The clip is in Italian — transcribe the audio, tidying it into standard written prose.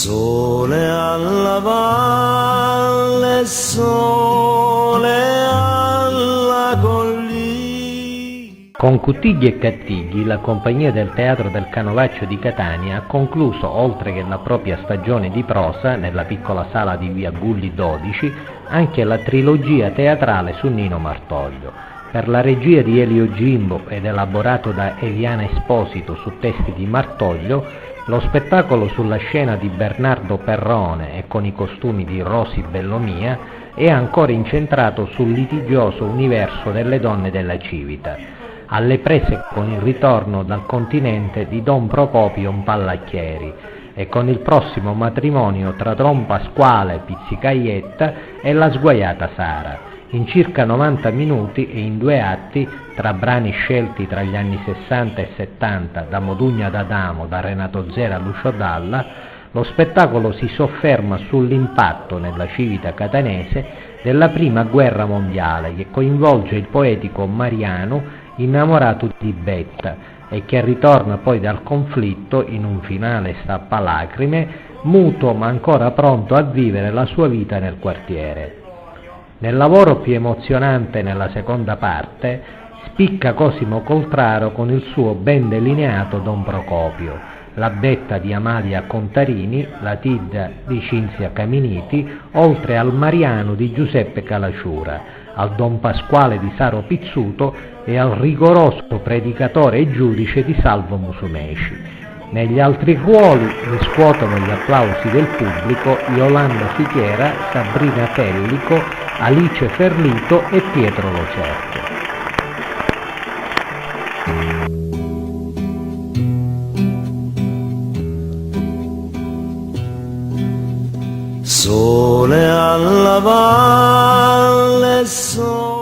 Sole alla valle, sole alla collina. Con Cuttigli e Cattigli, la compagnia del Teatro del Canovaccio di Catania ha concluso, oltre che la propria stagione di prosa, nella piccola sala di via Gulli 12, anche la trilogia teatrale su Nino Martoglio. Per la regia di Elio Gimbo ed elaborato da Eliana Esposito su testi di Martoglio, lo spettacolo sulla scena di Bernardo Perrone e con i costumi di Rosi Bellomia è ancora incentrato sul litigioso universo delle donne della Civita, alle prese con il ritorno dal continente di Don Procopio Pallacchieri e con il prossimo matrimonio tra Don Pasquale Pizzicaietta e la sguaiata Sara. In circa 90 minuti e in 2 atti, tra brani scelti tra gli anni 60 e 70 da Modugno d'Adamo, da Renato Zero a Lucio Dalla, lo spettacolo si sofferma sull'impatto nella Civita catanese della Prima Guerra Mondiale, che coinvolge il poetico Mariano innamorato di Betta e che ritorna poi dal conflitto in un finale strappalacrime, muto ma ancora pronto a vivere la sua vita nel quartiere. Nel lavoro più emozionante nella seconda parte spicca Cosimo Coltraro con il suo ben delineato Don Procopio, la Betta di Amalia Contarini, la Tidda di Cinzia Caminiti, oltre al Mariano di Giuseppe Calaciura, al Don Pasquale di Saro Pizzuto e al rigoroso predicatore e giudice di Salvo Musumeci. Negli altri ruoli riscuotono gli applausi del pubblico Yolanda Fichiera, Sabrina Pellico, Alice Ferlito e Pietro Locerto. Sole alla valle, sole